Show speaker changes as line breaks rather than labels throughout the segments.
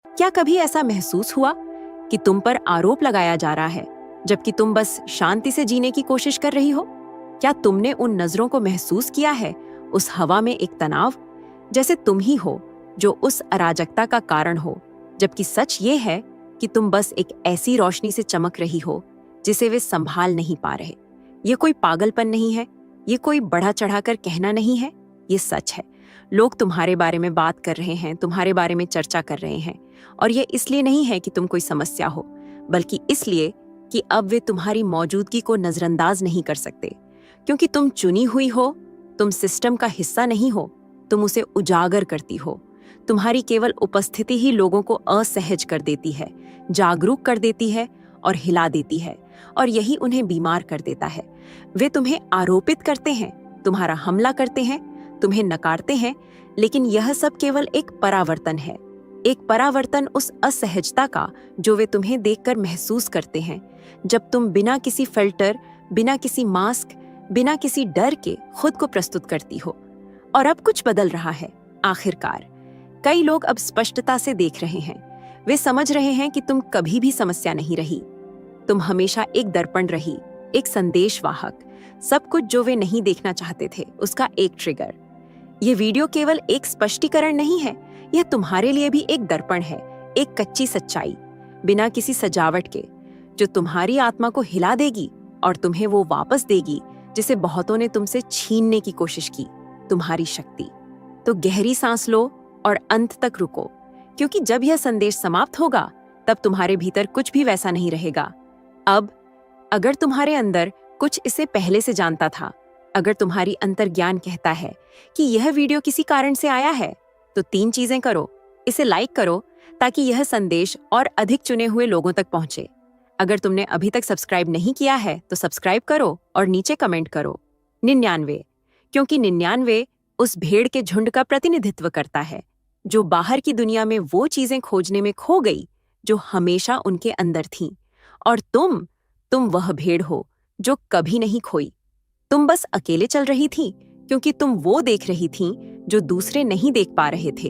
क्या कभी ऐसा महसूस हुआ कि तुम पर आरोप लगाया जा रहा है, जबकि तुम बस शांति से जीने की कोशिश कर रही हो? क्या तुमने उन नजरों को महसूस किया है, उस हवा में एक तनाव, जैसे तुम ही हो जो उस अराजकता का कारण हो, जबकि सच ये है कि तुम बस एक ऐसी रोशनी से चमक रही हो जिसे वे संभाल नहीं पा रहे। ये कोई पागलपन नहीं है, ये कोई बढ़ा चढ़ाकर कहना नहीं है, ये सच है। लोग तुम्हारे बारे में बात कर रहे हैं, तुम्हारे बारे में चर्चा कर रहे हैं, और ये इसलिए नहीं है कि तुम कोई समस्या हो, बल्कि इसलिए कि अब वे तुम्हारी मौजूदगी को नजरअंदाज नहीं कर सकते, क्योंकि तुम चुनी हुई हो, तुम सिस्टम का हिस्सा नहीं हो, तुम उसे उजागर करती हो। तुम्हारी केवल उपस्थिति ही लोगों को असहज कर देती है, जागरूक कर देती है और हिला देती है, और यही उन्हें बीमार कर देता है। वे तुम्हें आरोपित करते हैं, तुम्हारा हमला करते हैं, तुम्हें नकारते हैं, लेकिन यह सब केवल एक परावर्तन है, एक परावर्तन उस असहजता का जो वे तुम्हें देखकर महसूस करते हैं, जब तुम बिना किसी फिल्टर, बिना किसी मास्क, बिना किसी डर के खुद को प्रस्तुत करती हो। और अब कुछ बदल रहा है। आखिरकार कई लोग अब स्पष्टता से देख रहे हैं। वे समझ रहे हैं कि तुम कभी भी समस्या नहीं रही। तुम हमेशा एक दर्पण रही, एक संदेशवाहक, सब कुछ जो वे नहीं देखना चाहते थे, उसका एक ट्रिगर। ये वीडियो केवल एक स्पष्टीकरण नहीं है, यह तुम्हारे लिए भी एक दर्पण है, एक कच्ची सच्चाई, बिना किसी सजावट के, जो तुम्हारी आत्मा को हिला देगी और तुम्हें वो वापस देगी जिसे बहुतों ने तुमसे छीनने की कोशिश की, तुम्हारी शक्ति। तो गहरी सांस लो और अंत तक रुको, क्योंकि जब यह संदेश समाप्त होगा, तब तुम्हारे भीतर कुछ भी वैसा नहीं रहेगा। अब अगर तुम्हारे अंदर कुछ इसे पहले से जानता था, अगर तुम्हारी अंतर्ज्ञान कहता है कि यह वीडियो किसी कारण से आया है, तो 3 चीजें करो। इसे लाइक करो ताकि यह संदेश और अधिक चुने हुए लोगों तक पहुंचे। अगर तुमने अभी तक सब्सक्राइब नहीं किया है तो सब्सक्राइब करो और नीचे कमेंट करो 99, क्योंकि 99 उस भेड़ के झुंड का प्रतिनिधित्व करता है जो बाहर की दुनिया में वो चीजें खोजने में खो गई जो हमेशा उनके अंदर थीं। और तुम वह भेड़ हो जो कभी नहीं खोई। तुम बस अकेले चल रही थी क्योंकि तुम वो देख रही थी जो दूसरे नहीं देख पा रहे थे।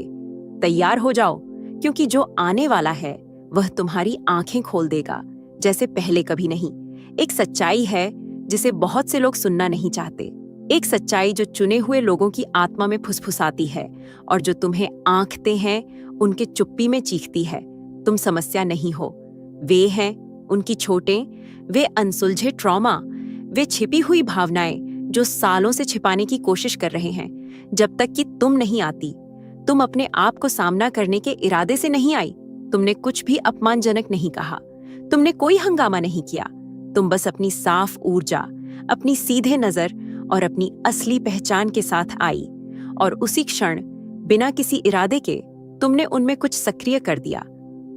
तैयार हो जाओ, क्योंकि जो आने वाला है वह तुम्हारी आंखें खोल देगा जैसे पहले कभी नहीं। एक सच्चाई है जिसे बहुत से लोग सुनना नहीं चाहते, एक सच्चाई जो चुने हुए लोगों की आत्मा में फुसफुसाती है और जो तुम्हें आंकते हैं, उनके चुप्पी में चीखती है, तुम समस्या नहीं हो। वे हैं उनकी चोटें, वे अनसुलझे ट्रॉमा, वे छिपी हुई भावनाएं जो सालों से छिपाने की कोशिश कर रहे हैं। जब तक कि तुम नहीं आती, तुम अपने आप को सामना करने के इरादे से नहीं आई। तुमने कुछ भी अपमानजनक नहीं कहा, तुमने कोई हंगामा नहीं किया। तुम बस अपनी साफ ऊर्जा, अपनी सीधे नजर और अपनी असली पहचान के साथ आई, और उसी क्षण बिना किसी इरादे के तुमने उनमें कुछ सक्रिय कर दिया।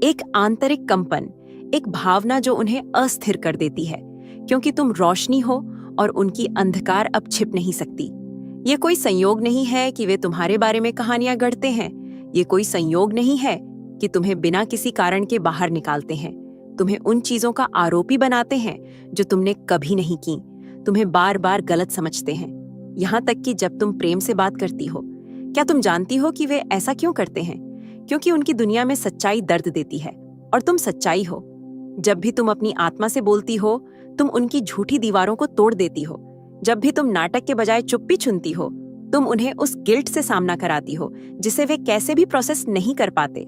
एक आंतरिक कंपन, एक भावना जो उन्हें अस्थिर कर देती है, क्योंकि तुम रोशनी हो और उनकी अंधकार अब छिप नहीं सकती। ये कोई संयोग नहीं है कि वे तुम्हारे बारे में कहानियां गढ़ते हैं। ये कोई संयोग नहीं है कि तुम्हें बिना किसी कारण के बाहर निकालते हैं, तुम्हें उन चीजों का आरोपी बनाते हैं जो तुमने कभी नहीं की, तुम्हें बार बार गलत समझते हैं। यहाँ तक कि जब तुम प्रेम से बात करती हो, क्या तुम जानती हो कि वे ऐसा क्यों करते हैं? क्योंकि उनकी दुनिया में सच्चाई दर्द देती है और तुम सच्चाई हो। जब भी तुम अपनी आत्मा से बोलती हो, तुम उनकी झूठी दीवारों को तोड़ देती हो। जब भी तुम नाटक के बजाय चुप्पी चुनती हो, तुम उन्हें उस गिल्ट से सामना कराती हो जिसे वे कैसे भी प्रोसेस नहीं कर पाते।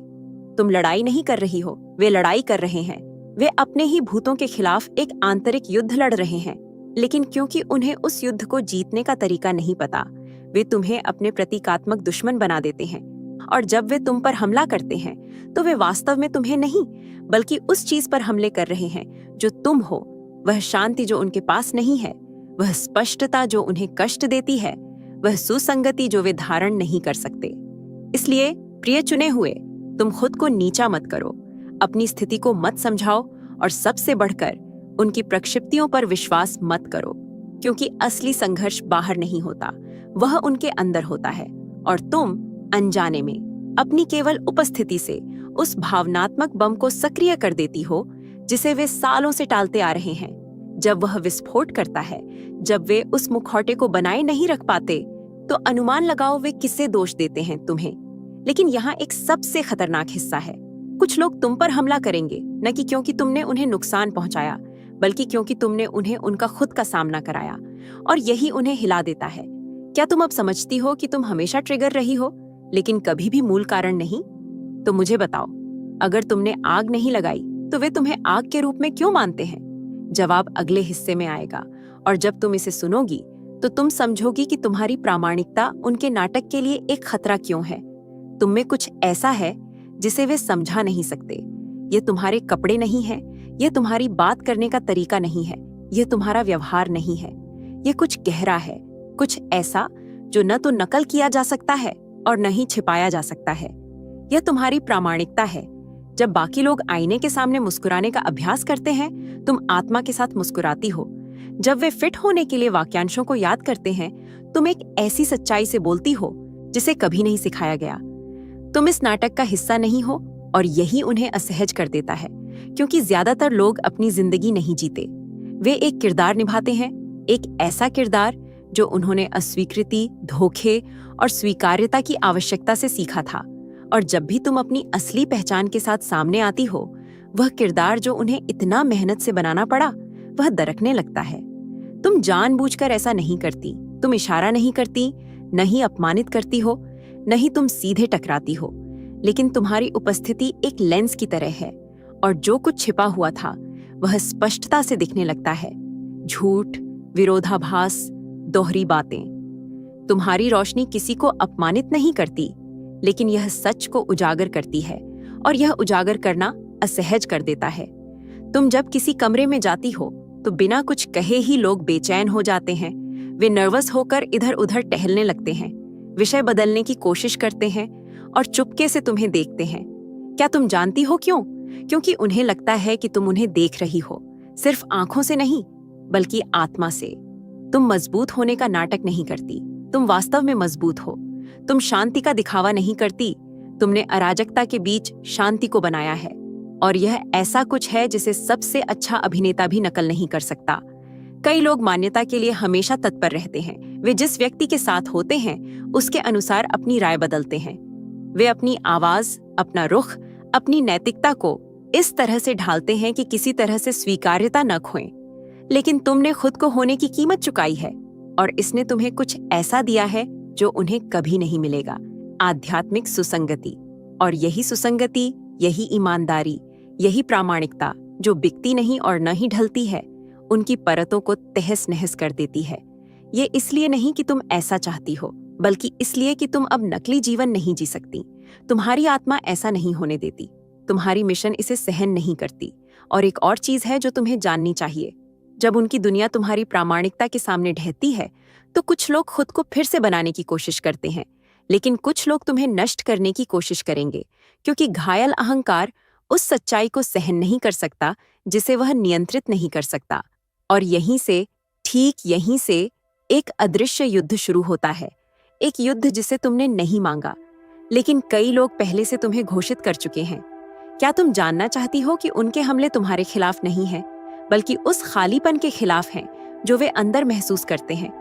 तुम लड़ाई नहीं कर रही हो, वे लड़ाई कर रहे हैं। वे अपने ही भूतों के खिलाफ एक आंतरिक युद्ध लड़ रहे हैं, लेकिन क्योंकि उन्हें उस युद्ध को जीतने का तरीका नहीं पता, वे तुम्हें अपने प्रतीकात्मक दुश्मन बना देते हैं। और जब वे तुम पर हमला करते हैं, तो वे वास्तव में तुम्हें नहीं, बल्कि उस चीज पर हमले कर रहे हैं जो तुम हो। वह शांति जो उनके पास नहीं है, वह स्पष्टता जो उन्हें कष्ट देती है, वह सुसंगति जो वे धारण नहीं कर सकते। इसलिए प्रिय चुने हुए, तुम खुद को नीचा मत करो, अपनी स्थिति को मत समझाओ, और सबसे बढ़कर उनकी प्रक्षिप्तियों पर विश्वास मत करो, क्योंकि असली संघर्ष बाहर नहीं होता, वह उनके अंदर होता है। और तुम अनजाने में अपनी केवल उपस्थिति से उस भावनात्मक बम को सक्रिय कर देती हो जिसे वे सालों से टालते आ रहे हैं। जब वह विस्फोट करता है, जब वे उस मुखौटे को बनाए नहीं रख पाते, तो अनुमान लगाओ वे किससे दोष देते हैं? तुम्हें। लेकिन यहाँ एक सबसे खतरनाक हिस्सा है। कुछ लोग तुम पर हमला करेंगे, न कि क्योंकि तुमने उन्हें नुकसान पहुंचाया, बल्कि क्योंकि तुमने उन्हें उनका खुद का सामना कराया, और यही उन्हें हिला देता है। क्या तुम अब समझती हो कि तुम हमेशा ट्रिगर रही हो, लेकिन कभी भी मूल कारण नहीं? तो मुझे बताओ, अगर तुमने आग नहीं लगाई तो वे तुम्हें आग के रूप में क्यों मानते हैं? जवाब अगले हिस्से में आएगा, और जब तुम इसे सुनोगी तो तुम समझोगी कि तुम्हारी प्रामाणिकता उनके नाटक के लिए एक खतरा क्यों है। तुम में कुछ ऐसा है जिसे वे समझा नहीं सकते। ये तुम्हारे कपड़े नहीं है, ये तुम्हारी बात करने का तरीका नहीं है, ये तुम्हारा व्यवहार नहीं है। ये कुछ गहरा है, कुछ ऐसा जो न तो नकल किया जा सकता है और न ही छिपाया जा सकता है। यह तुम्हारी प्रामाणिकता है। जब बाकी लोग आईने के सामने मुस्कुराने का अभ्यास करते हैं, तुम आत्मा के साथ मुस्कुराती हो। जब वे फिट होने के लिए वाक्यांशों को याद करते हैं, तुम एक ऐसी सच्चाई से बोलती हो जिसे कभी नहीं सिखाया गया। तुम इस नाटक का हिस्सा नहीं हो, और यही उन्हें असहज कर देता है, क्योंकि ज्यादातर लोग अपनी जिंदगी नहीं जीते। वे एक किरदार निभाते हैं, एक ऐसा किरदार जो उन्होंने अस्वीकृति, धोखे और स्वीकार्यता की आवश्यकता से सीखा था। और जब भी तुम अपनी असली पहचान के साथ सामने आती हो, वह किरदार जो उन्हें इतना मेहनत से बनाना पड़ा, वह दरकने लगता है। तुम जानबूझकर ऐसा नहीं करती, तुम इशारा नहीं करती, न ही अपमानित करती हो, न ही तुम सीधे टकराती हो, लेकिन तुम्हारी उपस्थिति एक लेंस की तरह है, और जो कुछ छिपा हुआ था वह स्पष्टता से दिखने लगता है। झूठ, विरोधाभास, दोहरी बातें। तुम्हारी रोशनी किसी को अपमानित नहीं करती, लेकिन यह सच को उजागर करती है, और यह उजागर करना असहज कर देता है। तुम जब किसी कमरे में जाती हो तो बिना कुछ कहे ही लोग बेचैन हो जाते हैं। वे नर्वस होकर इधर उधर टहलने लगते हैं, विषय बदलने की कोशिश करते हैं और चुपके से तुम्हें देखते हैं। क्या तुम जानती हो क्यों? क्योंकि उन्हें लगता है कि तुम उन्हें देख रही हो, सिर्फ आंखों से नहीं, बल्कि आत्मा से। तुम मजबूत होने का नाटक नहीं करती, तुम वास्तव में मजबूत हो। तुम शांति का दिखावा नहीं करती, तुमने अराजकता के बीच शांति को बनाया है, और यह ऐसा कुछ है जिसे सबसे अच्छा अभिनेता भी नकल नहीं कर सकता। कई लोग मान्यता के लिए हमेशा तत्पर रहते हैं। वे जिस व्यक्ति के साथ होते हैं उसके अनुसार अपनी राय बदलते हैं। वे अपनी आवाज, अपना रुख, अपनी नैतिकता को इस तरह से ढालते हैं कि किसी तरह से स्वीकार्यता न खोएं। लेकिन तुमने खुद को होने की कीमत चुकाई है, और इसने तुम्हें कुछ ऐसा दिया है जो उन्हें कभी नहीं मिलेगा। आध्यात्मिक सुसंगति। और यही सुसंगति, यही ईमानदारी, यही प्रामाणिकता जो बिकती नहीं और न ही ढलती है, उनकी परतों को तहस नहस कर देती है। ये इसलिए नहीं कि तुम ऐसा चाहती हो, बल्कि इसलिए कि तुम अब नकली जीवन नहीं जी सकती। तुम्हारी आत्मा ऐसा नहीं होने देती, तुम्हारी मिशन इसे सहन नहीं करती। और एक और चीज है जो तुम्हें जाननी चाहिए। जब उनकी दुनिया तुम्हारी प्रामाणिकता के सामने ढहती है, तो कुछ लोग खुद को फिर से बनाने की कोशिश करते हैं, लेकिन कुछ लोग तुम्हें नष्ट करने की कोशिश करेंगे, क्योंकि घायल अहंकार उस सच्चाई को सहन नहीं कर सकता जिसे वह नियंत्रित नहीं कर सकता। और यहीं से, ठीक यहीं से एक अदृश्य युद्ध शुरू होता है। एक युद्ध जिसे तुमने नहीं मांगा, लेकिन कई लोग पहले से तुम्हें घोषित कर चुके हैं। क्या तुम जानना चाहती हो कि उनके हमले तुम्हारे खिलाफ नहीं हैं, बल्कि उस खालीपन के खिलाफ हैं जो वे अंदर महसूस करते हैं?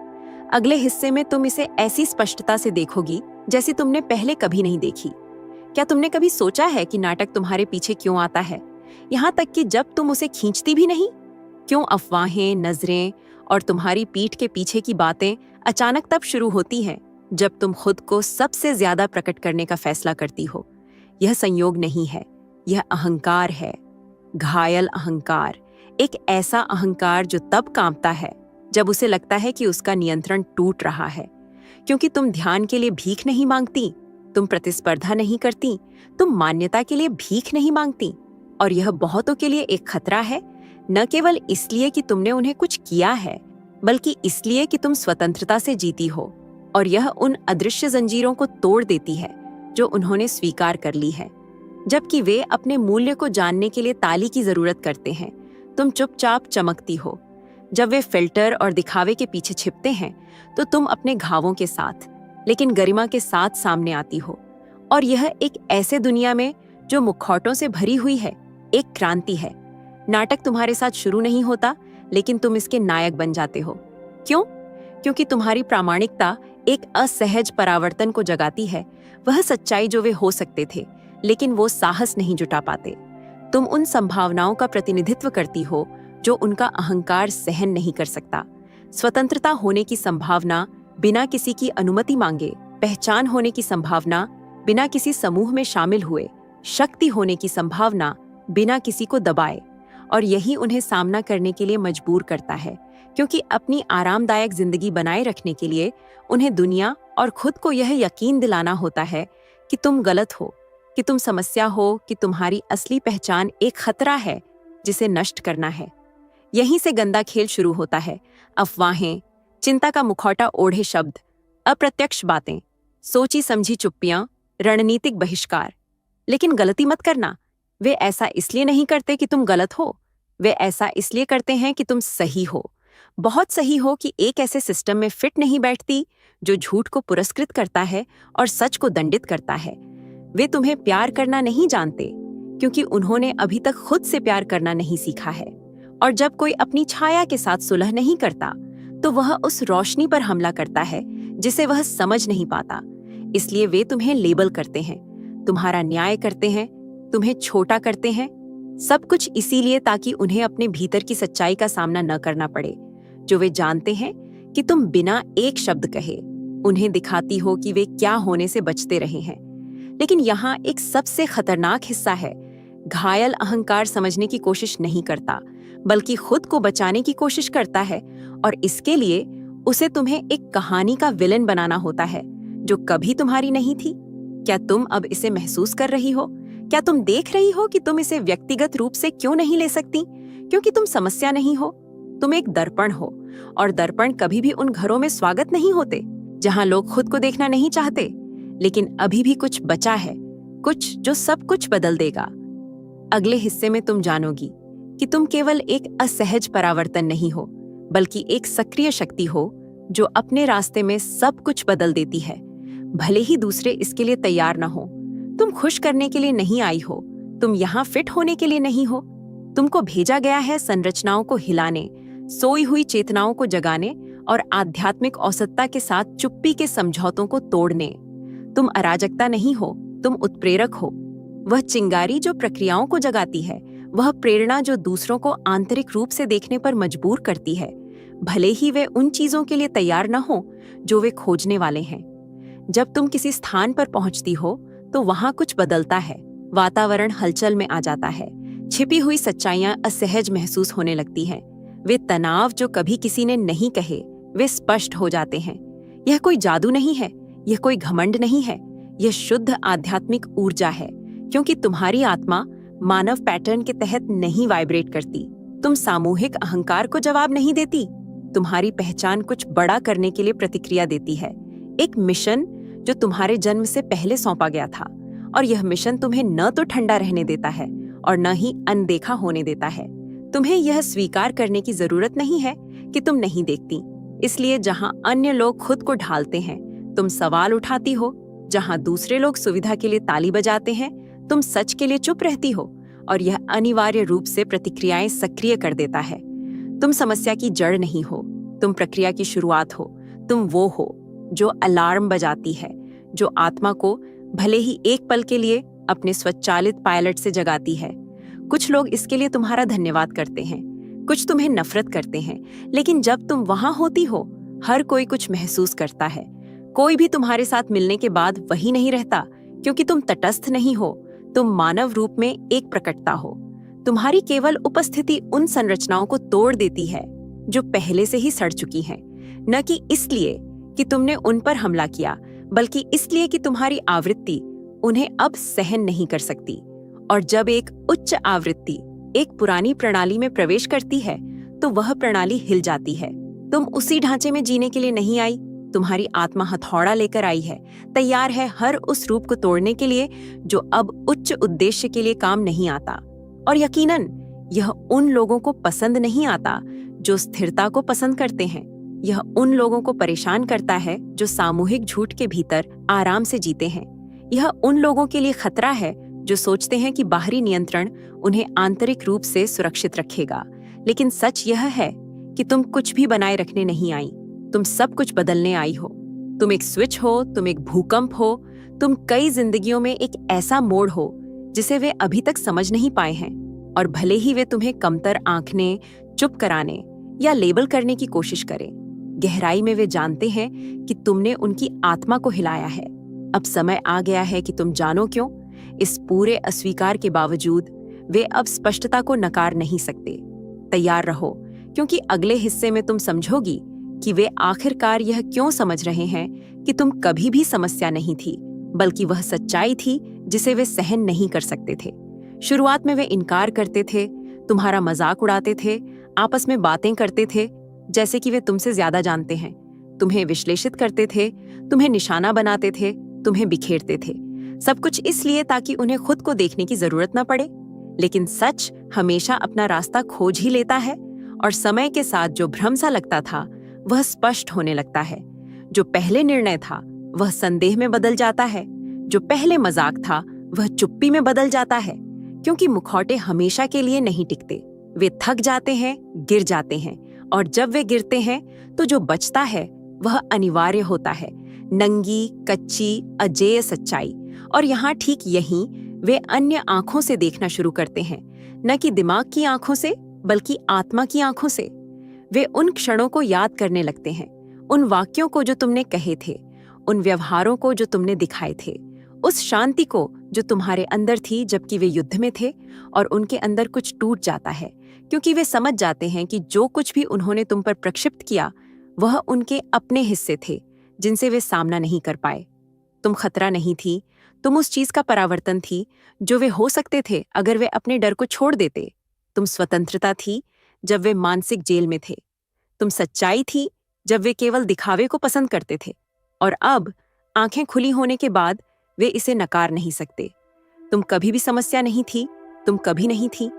अगले हिस्से में तुम इसे ऐसी स्पष्टता से देखोगी जैसी तुमने पहले कभी नहीं देखी। क्या तुमने कभी सोचा है कि नाटक तुम्हारे पीछे क्यों आता है, यहाँ तक कि जब तुम उसे खींचती भी नहीं? क्यों अफवाहें, नजरें और तुम्हारी पीठ के पीछे की बातें अचानक तब शुरू होती हैं जब तुम खुद को सबसे ज्यादा प्रकट करने का फैसला करती हो? यह संयोग नहीं है, यह अहंकार है। घायल अहंकार, एक ऐसा अहंकार जो तब कांपता है जब उसे लगता है कि उसका नियंत्रण टूट रहा है। क्योंकि तुम ध्यान के लिए भीख नहीं मांगती, तुम प्रतिस्पर्धा नहीं करती, तुम मान्यता के लिए भीख नहीं मांगती। और यह बहुतों के लिए एक खतरा है, न केवल इसलिए कि तुमने उन्हें कुछ किया है, बल्कि इसलिए कि तुम स्वतंत्रता से जीती हो, और यह उन अदृश्य जंजीरों को तोड़ देती है जो उन्होंने स्वीकार कर ली है। जबकि वे अपने मूल्य को जानने के लिए ताली की जरूरत करते हैं, तुम चुपचाप चमकती हो। जब वे फिल्टर और दिखावे के पीछे छिपते हैं, तो तुम अपने घावों के साथ, लेकिन गरिमा के साथ सामने आती हो। और यह एक ऐसे दुनिया में जो मुखौटों से भरी हुई है, एक क्रांति है। नाटक तुम्हारे साथ शुरू नहीं होता, लेकिन तुम इसके नायक बन जाते हो। क्यों? क्योंकि तुम्हारी प्रामाणिकता एक असहज परावर्तन को जगाती है, वह सच्चाई जो वे हो सकते थे, लेकिन वो साहस नहीं जुटा पाते। तुम उन संभावनाओं का प्रतिनिधित्व करती हो जो उनका अहंकार सहन नहीं कर सकता। स्वतंत्रता होने की संभावना बिना किसी की अनुमति मांगे, पहचान होने की संभावना बिना किसी समूह में शामिल हुए, शक्ति होने की संभावना बिना किसी को दबाए। और यही उन्हें सामना करने के लिए मजबूर करता है, क्योंकि अपनी आरामदायक जिंदगी बनाए रखने के लिए उन्हें दुनिया और खुद को यह यकीन दिलाना होता है कि तुम गलत हो, कि तुम समस्या हो, कि तुम्हारी असली पहचान एक खतरा है जिसे नष्ट करना है। यहीं से गंदा खेल शुरू होता है। अफवाहें, चिंता का मुखौटा ओढ़े शब्द, अप्रत्यक्ष बातें, सोची समझी चुप्पियां, रणनीतिक बहिष्कार। लेकिन गलती मत करना, वे ऐसा इसलिए नहीं करते कि तुम गलत हो, वे ऐसा इसलिए करते हैं कि तुम सही हो, बहुत सही हो, कि एक ऐसे सिस्टम में फिट नहीं बैठती जो झूठ को पुरस्कृत करता है और सच को दंडित करता है। वे तुम्हें प्यार करना नहीं जानते क्योंकि उन्होंने अभी तक खुद से प्यार करना नहीं सीखा है। और जब कोई अपनी छाया के साथ सुलह नहीं करता तो वह उस रोशनी पर हमला करता है जिसे वह समझ नहीं पाता। इसलिए वे तुम्हें लेबल करते हैं, तुम्हारा न्याय करते हैं, तुम्हें छोटा करते हैं, सब कुछ इसीलिए ताकि उन्हें अपने भीतर की सच्चाई का सामना न करना पड़े, जो वे जानते हैं कि तुम बिना एक शब्द कहे उन्हें दिखाती हो कि वे क्या होने से बचते रहे हैं। लेकिन यहाँ एक सबसे खतरनाक हिस्सा है। घायल अहंकार समझने की कोशिश नहीं करता, बल्कि खुद को बचाने की कोशिश करता है, और इसके लिए उसे तुम्हें एक कहानी का विलेन बनाना होता है जो कभी तुम्हारी नहीं थी। क्या तुम अब इसे महसूस कर रही हो? क्या तुम देख रही हो कि तुम इसे व्यक्तिगत रूप से क्यों नहीं ले सकती? क्योंकि तुम समस्या नहीं हो, तुम एक दर्पण हो, और दर्पण कभी भी उन घरों में स्वागत नहीं होते जहां लोग खुद को देखना नहीं चाहते। लेकिन अभी भी कुछ बचा है, कुछ जो सब कुछ बदल देगा। अगले हिस्से में तुम जानोगी कि तुम केवल एक असहज परावर्तन नहीं हो, बल्कि एक सक्रिय शक्ति हो जो अपने रास्ते में सब कुछ बदल देती है, भले ही दूसरे इसके लिए तैयार न हो। तुम खुश करने के लिए नहीं आई हो, तुम यहाँ फिट होने के लिए नहीं हो। तुमको भेजा गया है संरचनाओं को हिलाने, सोई हुई चेतनाओं को जगाने और आध्यात्मिक औसतता के साथ चुप्पी के समझौतों को तोड़ने। तुम अराजकता नहीं हो, तुम उत्प्रेरक हो। वह चिंगारी जो प्रक्रियाओं को जगाती है, वह प्रेरणा जो दूसरों को आंतरिक रूप से देखने पर मजबूर करती है, भले ही वे उन चीजों के लिए तैयार न हो जो वे खोजने वाले हैं। जब तुम किसी स्थान पर पहुंचती हो तो वहां कुछ बदलता है, वातावरण हलचल में आ जाता है, छिपी हुई सच्चाइयां असहज महसूस होने लगती हैं। वे तनाव जो कभी किसी ने नहीं कहे, वे स्पष्ट हो जाते हैं। यह कोई जादू नहीं है, यह कोई घमंड नहीं है, यह शुद्ध आध्यात्मिक ऊर्जा है, क्योंकि तुम्हारी आत्मा मानव पैटर्न के तहत नहीं वाइब्रेट करती। तुम सामूहिक अहंकार को जवाब नहीं देती, तुम्हारी पहचान कुछ बड़ा करने के लिए प्रतिक्रिया देती है, एक मिशन जो तुम्हारे जन्म से पहले सौंपा गया था। और यह मिशन तुम्हें न तो ठंडा रहने देता है और न ही अनदेखा होने देता है। तुम्हें यह स्वीकार करने की जरूरत नहीं है कि तुम नहीं देखती। इसलिए जहां अन्य लोग खुद को ढालते हैं, तुम सवाल उठाती हो। जहां दूसरे लोग सुविधा के लिए ताली बजाते हैं, तुम सच के लिए चुप रहती हो। और यह अनिवार्य रूप से प्रतिक्रियाएं सक्रिय कर देता है। तुम समस्या की जड़ नहीं हो, तुम प्रक्रिया की शुरुआत हो। तुम वो हो जो अलार्म बजाती है, जो आत्मा को भले ही एक पल के लिए अपने स्वचालित पायलट से जगाती है। कुछ लोग इसके लिए तुम्हारा धन्यवाद करते हैं, कुछ तुम्हें नफरत करते हैं, लेकिन जब तुम वहां होती हो, हर कोई कुछ महसूस करता है। कोई भी तुम्हारे साथ मिलने के बाद वही नहीं रहता, क्योंकि तुम तटस्थ नहीं हो, तुम मानव रूप में एक प्रकटता हो। तुम्हारी केवल उपस्थिति उन संरचनाओं को तोड़ देती है जो पहले से ही सड़ चुकी हैं, न कि इसलिए कि तुमने उन पर हमला किया, बल्कि इसलिए कि तुम्हारी आवृत्ति उन्हें अब सहन नहीं कर सकती। और जब एक उच्च आवृत्ति एक पुरानी प्रणाली में प्रवेश करती है, तो वह प्रणाली हिल जाती है। तुम उसी ढांचे में जीने के लिए नहीं आई, तुम्हारी आत्मा हथौड़ा लेकर आई है, तैयार है हर उस रूप को तोड़ने के लिए जो अब उच्च उद्देश्य के लिए काम नहीं आता। और यकीनन यह उन लोगों को पसंद नहीं आता जो स्थिरता को पसंद करते हैं। यह उन लोगों को परेशान करता है जो सामूहिक झूठ के भीतर आराम से जीते हैं। यह उन लोगों के लिए खतरा है जो सोचते हैं कि बाहरी नियंत्रण उन्हें आंतरिक रूप से सुरक्षित रखेगा। लेकिन सच यह है कि तुम कुछ भी बनाए रखने नहीं आई, तुम सब कुछ बदलने आई हो। तुम एक स्विच हो, तुम एक भूकंप हो, तुम कई जिंदगियों में एक ऐसा मोड़ हो जिसे वे अभी तक समझ नहीं पाए हैं, और भले ही वे तुम्हें कमतर आंकने, चुप कराने या लेबल करने की कोशिश करें, गहराई में वे जानते हैं कि तुमने उनकी आत्मा को हिलाया है। अब समय आ गया है कि तुम जानो क्यों। इस पूरे अस्वीकार के बावजूद वे अब स्पष्टता को नकार नहीं सकते। तैयार रहो, क्योंकि अगले हिस्से में तुम समझोगी कि वे आखिरकार यह क्यों समझ रहे हैं कि तुम कभी भी समस्या नहीं थी, बल्कि वह सच्चाई थी जिसे वे सहन नहीं कर सकते थे। शुरुआत में वे इनकार करते थे, तुम्हारा मजाक उड़ाते थे, आपस में बातें करते थे जैसे कि वे तुमसे ज्यादा जानते हैं, तुम्हें विश्लेषित करते थे, तुम्हें निशाना बनाते थे, तुम्हें बिखेरते थे। सब कुछ इसलिए ताकि उन्हें खुद को देखने की जरूरत न पड़े। लेकिन सच हमेशा अपना रास्ता खोज ही लेता है, और समय के साथ जो भ्रम सा लगता था वह स्पष्ट होने लगता है। जो पहले निर्णय था वह संदेह में बदल जाता है, जो पहले मजाक था वह चुप्पी में बदल जाता है। क्योंकि मुखौटे हमेशा के लिए नहीं टिकते, वे थक जाते हैं, गिर जाते हैं, और जब वे गिरते हैं तो जो बचता है वह अनिवार्य होता है, नंगी, कच्ची, अजेय सच्चाई। और यहाँ ठीक यहीं वे अन्य आंखों से देखना शुरू करते हैं, न कि दिमाग की आंखों से, बल्कि आत्मा की आंखों से। वे उन क्षणों को याद करने लगते हैं, उन वाक्यों को जो तुमने कहे थे, उन व्यवहारों को जो तुमने दिखाए थे, उस शांति को जो तुम्हारे अंदर थी जबकि वे युद्ध में थे। और उनके अंदर कुछ टूट जाता है, क्योंकि वे समझ जाते हैं कि जो कुछ भी उन्होंने तुम पर प्रक्षिप्त किया वह उनके अपने हिस्से थे जिनसे वे सामना नहीं कर पाए। तुम खतरा नहीं थी, तुम उस चीज का परावर्तन थी जो वे हो सकते थे अगर वे अपने डर को छोड़ देते। तुम स्वतंत्रता थी जब वे मानसिक जेल में थे। तुम सच्चाई थी जब वे केवल दिखावे को पसंद करते थे। और अब आंखें खुली होने के बाद वे इसे नकार नहीं सकते। तुम कभी भी समस्या नहीं थी, तुम कभी नहीं थी।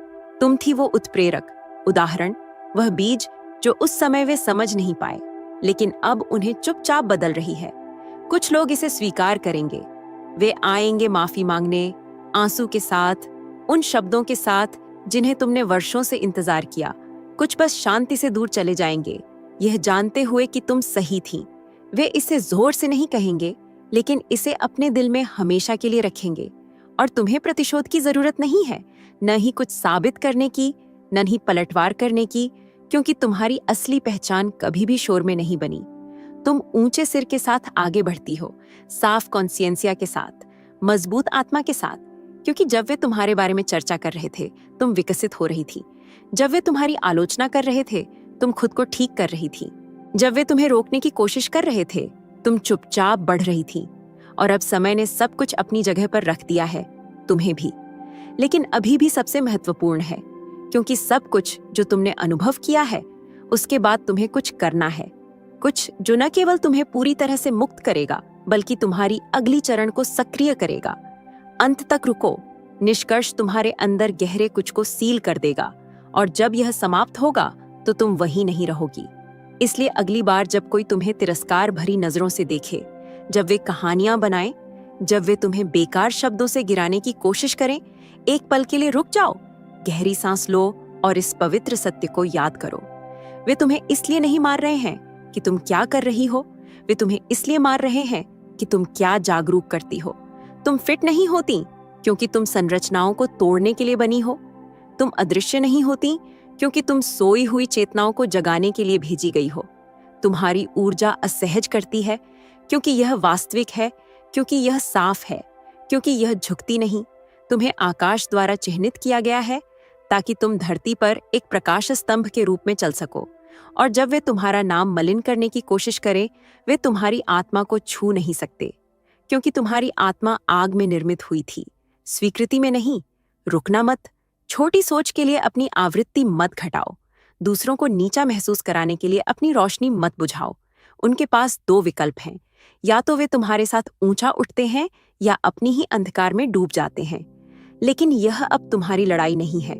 तुम थी वो उत्प्रेरक, उदाहरण, वह बीज जो उस समय वे समझ नहीं पाए, लेकिन अब उन्हें चुपचाप बदल रही है। कुछ लोग इसे स्वीकार करेंगे, वे आएंगे माफी मांगने, आंसू के साथ, उन शब्दों के साथ जिन्हें तुमने वर्षों से इंतजार किया। कुछ बस शांति से दूर चले जाएंगे, यह जानते हुए कि तुम सही थी। वे इसे जोर से नहीं कहेंगे, लेकिन इसे अपने दिल में हमेशा के लिए रखेंगे। और तुम्हें प्रतिशोध की जरूरत नहीं है, न ही कुछ साबित करने की, न ही पलटवार करने की, क्योंकि तुम्हारी असली पहचान कभी भी शोर में नहीं बनी। तुम ऊंचे सिर के साथ आगे बढ़ती हो, साफ कॉन्सियंसिया के साथ, मजबूत आत्मा के साथ। क्योंकि जब वे तुम्हारे बारे में चर्चा कर रहे थे तुम विकसित हो रही थी। जब वे तुम्हारी आलोचना कर रहे थे तुम खुद को ठीक कर रही थी। जब वे तुम्हें रोकने की कोशिश कर रहे थे तुम चुपचाप बढ़ रही थी। और अब समय ने सब कुछ अपनी जगह पर रख दिया है, तुम्हें भी। लेकिन अभी भी सबसे महत्वपूर्ण है, क्योंकि सब कुछ जो तुमने अनुभव किया है उसके बाद तुम्हें कुछ करना है, कुछ जो न केवल तुम्हें पूरी तरह से मुक्त करेगा बल्कि तुम्हारी अगली चरण को सक्रिय करेगा। अंत तक रुको, निष्कर्ष तुम्हारे अंदर गहरे कुछ को सील कर देगा, और जब यह समाप्त होगा तो तुम वहीं नहीं रहोगी। इसलिए अगली बार जब कोई तुम्हें तिरस्कार भरी नजरों से देखे, जब वे कहानियां बनाएं, जब वे तुम्हें बेकार शब्दों से गिराने की कोशिश करें, एक पल के लिए रुक जाओ, गहरी सांस लो और इस पवित्र सत्य को याद करो। वे तुम्हें इसलिए नहीं मार रहे हैं कि तुम क्या कर रही हो, वे तुम्हें इसलिए मार रहे हैं कि तुम क्या जागरूक करती हो। तुम फिट नहीं होती क्योंकि तुम संरचनाओं को तोड़ने के लिए बनी हो। तुम अदृश्य नहीं होती क्योंकि तुम सोई हुई चेतनाओं को जगाने के लिए भेजी गई हो। तुम्हारी ऊर्जा असहज करती है क्योंकि यह वास्तविक है, क्योंकि यह साफ है, क्योंकि यह झुकती नहीं। तुम्हें आकाश द्वारा चिह्नित किया गया है ताकि तुम धरती पर एक प्रकाश स्तंभ के रूप में चल सको। और जब वे तुम्हारा नाम मलिन करने की कोशिश करें, वे तुम्हारी आत्मा को छू नहीं सकते, क्योंकि तुम्हारी आत्मा आग में निर्मित हुई थी, स्वीकृति में नहीं। रुकना मत, छोटी सोच के लिए अपनी आवृत्ति मत घटाओ, दूसरों को नीचा महसूस कराने के लिए अपनी रोशनी मत बुझाओ। उनके पास दो विकल्प हैं, या तो वे तुम्हारे साथ ऊंचा उठते हैं या अपनी ही अंधकार में डूब जाते हैं। लेकिन यह अब तुम्हारी लड़ाई नहीं है।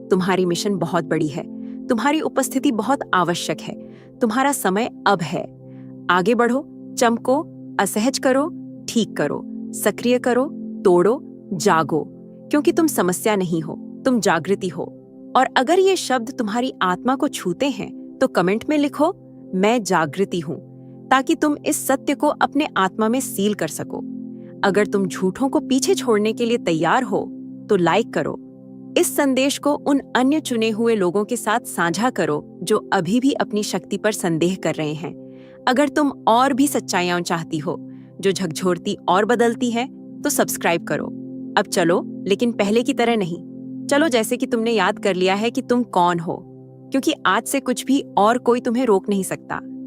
तुम्हारी मिशन बहुत बड़ी है, तुम्हारी उपस्थिति बहुत आवश्यक है, तुम्हारा समय अब है। आगे बढ़ो, चमको, असहज करो, ठीक करो, सक्रिय करो, तोड़ो, जागो, क्योंकि तुम समस्या नहीं हो, तुम जागृति हो। और अगर ये शब्द तुम्हारी आत्मा को छूते हैं तो कमेंट में लिखो, मैं जागृति हूं, ताकि तुम इस सत्य को अपने आत्मा में सील कर सको। अगर तुम झूठों को पीछे छोड़ने के लिए तैयार हो तो लाइक करो। इस संदेश को उन अन्य चुने हुए लोगों के साथ साझा करो जो अभी भी अपनी शक्ति पर संदेह कर रहे हैं। अगर तुम और भी सच्चाइयां चाहती हो जो झकझोरती और बदलती है तो सब्सक्राइब करो। अब चलो, लेकिन पहले की तरह नहीं। चलो जैसे कि तुमने याद कर लिया है कि तुम कौन हो, क्योंकि आज से कुछ भी और कोई तुम्हें रोक नहीं सकता।